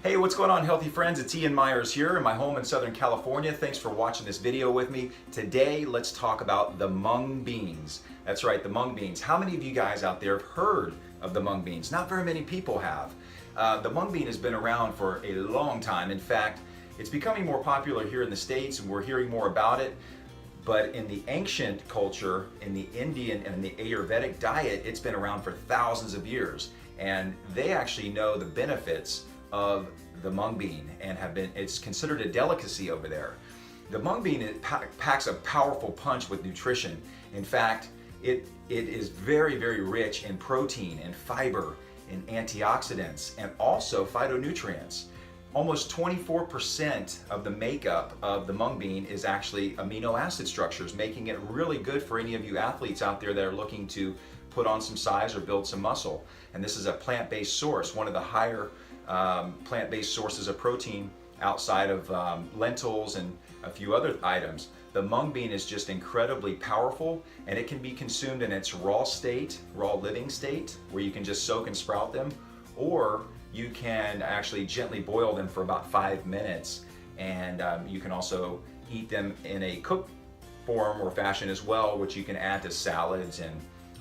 Hey, what's going on, healthy friends? It's Ian Myers here in my home in Southern California. Thanks for watching this video with me. Today, let's talk about the mung beans. That's right, the mung beans. How many of you guys out there have heard of the mung beans? Not very many people have. The mung bean has been around for a long time. In fact, it's becoming more popular here in the States and we're hearing more about it. But in the ancient culture, in the Indian and the Ayurvedic diet, it's been around for thousands of years. And they actually know the benefits of the mung bean and it's considered a delicacy over there. The mung bean packs a powerful punch with nutrition. In fact, it is very, very rich in protein and fiber and antioxidants and also phytonutrients. Almost 24% of the makeup of the mung bean is actually amino acid structures, making it really good for any of you athletes out there that are looking to put on some size or build some muscle. And this is a plant-based source, one of the higher plant-based sources of protein outside of lentils and a few other items. The mung bean is just incredibly powerful, and it can be consumed in its raw state, raw living state, where you can just soak and sprout them, or you can actually gently boil them for about 5 minutes, and you can also eat them in a cooked form or fashion as well, which you can add to salads,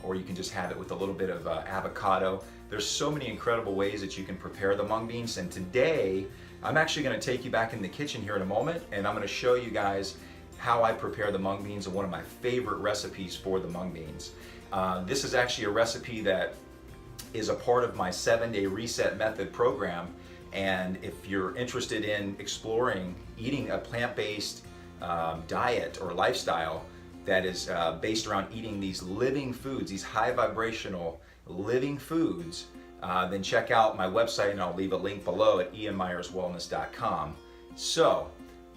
or you can just have it with a little bit of avocado. There's so many incredible ways that you can prepare the mung beans, and today I'm actually going to take you back in the kitchen here in a moment, and I'm going to show you guys how I prepare the mung beans and one of my favorite recipes for the mung beans. This is actually a recipe that is a part of my 7-day reset method program, and if you're interested in exploring eating a plant-based diet or lifestyle that is based around eating these living foods, these high vibrational living foods, then check out my website, and I'll leave a link below at ianmyerswellness.com. So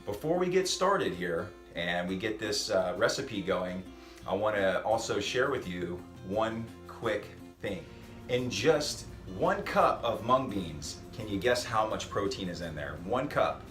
before we get started here and we get this recipe going, I want to also share with you one quick thing. In just 1 cup of mung beans, can you guess how much protein is in there? 1 cup,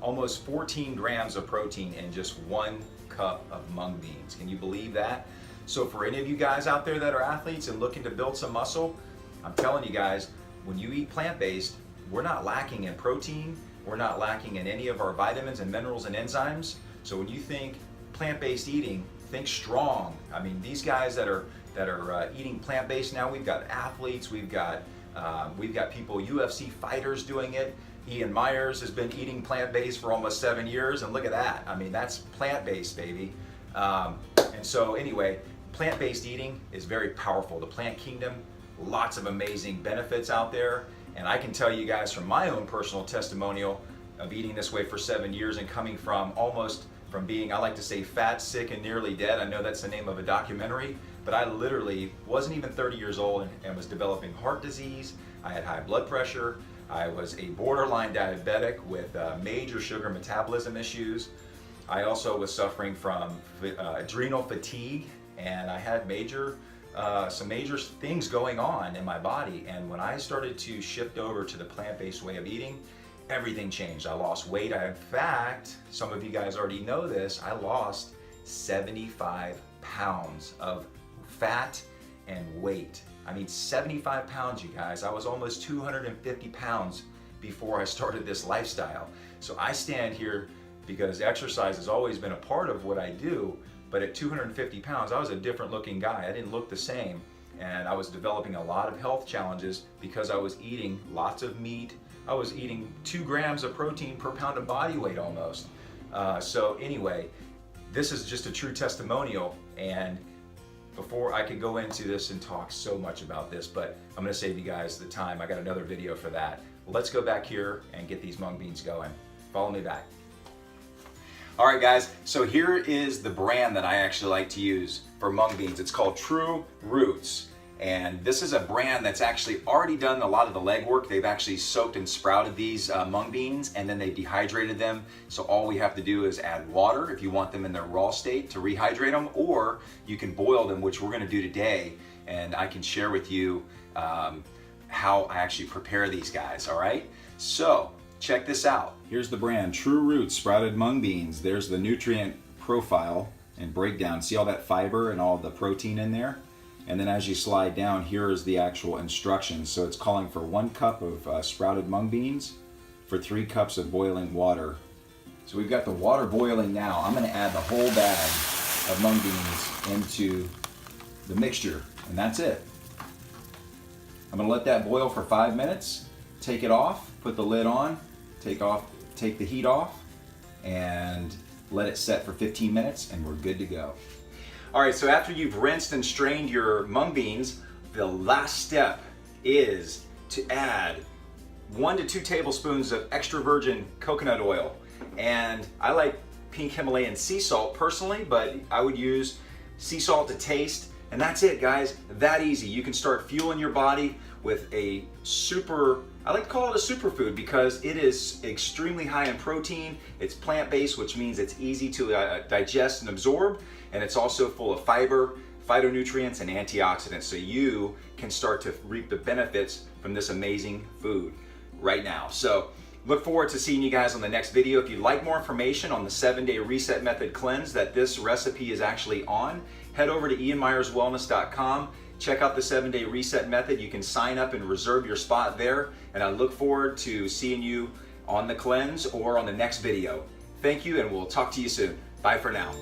almost 14 grams of protein in just 1 cup of mung beans. Can you believe that? So for any of you guys out there that are athletes and looking to build some muscle, I'm telling you guys, when you eat plant-based, we're not lacking in protein, we're not lacking in any of our vitamins and minerals and enzymes. So when you think plant-based eating, think strong. I mean, these guys that are eating plant-based now, we've got athletes, we've got people, UFC fighters doing it. Ian Myers has been eating plant-based for almost 7 years, and look at that. I mean, that's plant-based, baby. And so anyway, plant-based eating is very powerful. The plant kingdom, lots of amazing benefits out there. And I can tell you guys from my own personal testimonial of eating this way for 7 years and coming from being, I like to say, fat, sick, and nearly dead. I know that's the name of a documentary, but I literally wasn't even 30 years old and was developing heart disease. I had high blood pressure. I was a borderline diabetic with major sugar metabolism issues. I also was suffering from adrenal fatigue, and I had some major things going on in my body. And when I started to shift over to the plant-based way of eating, everything changed. I lost weight. In fact, some of you guys already know this, I lost 75 pounds of fat and weight. I mean, 75 pounds, you guys. I was almost 250 pounds before I started this lifestyle. So I stand here because exercise has always been a part of what I do, but at 250 pounds, I was a different looking guy. I didn't look the same, and I was developing a lot of health challenges because I was eating lots of meat. I was eating 2 grams of protein per pound of body weight almost. So anyway, this is just a true testimonial, and before I could go into this and talk so much about this, but I'm gonna save you guys the time. I got another video for that. Let's go back here and get these mung beans going. Follow me back. All right, guys, so here is the brand that I actually like to use for mung beans. It's called True Roots. And this is a brand that's actually already done a lot of the legwork. They've actually soaked and sprouted these mung beans, and then they dehydrated them. So all we have to do is add water if you want them in their raw state to rehydrate them, or you can boil them, which we're gonna do today. And I can share with you how I actually prepare these guys, all right? So check this out. Here's the brand, True Roots Sprouted Mung Beans. There's the nutrient profile and breakdown. See all that fiber and all the protein in there? And then as you slide down, here is the actual instructions. So it's calling for 1 cup of sprouted mung beans, for 3 cups of boiling water. So we've got the water boiling now. I'm gonna add the whole bag of mung beans into the mixture, and that's it. I'm gonna let that boil for 5 minutes, take it off, put the lid on, take the heat off, and let it set for 15 minutes, and we're good to go. All right, so after you've rinsed and strained your mung beans, the last step is to add 1 to 2 tablespoons of extra virgin coconut oil. And I like pink Himalayan sea salt personally, but I would use sea salt to taste. And that's it, guys. That easy. You can start fueling your body with a I like to call it a superfood because it is extremely high in protein. It's plant-based, which means it's easy to digest and absorb. And it's also full of fiber, phytonutrients, and antioxidants. So you can start to reap the benefits from this amazing food right now. So look forward to seeing you guys on the next video. If you'd like more information on the 7-day reset method cleanse that this recipe is actually on, head over to ianmyerswellness.com. Check out the 7-day reset method. You can sign up and reserve your spot there. And I look forward to seeing you on the cleanse or on the next video. Thank you, and we'll talk to you soon. Bye for now.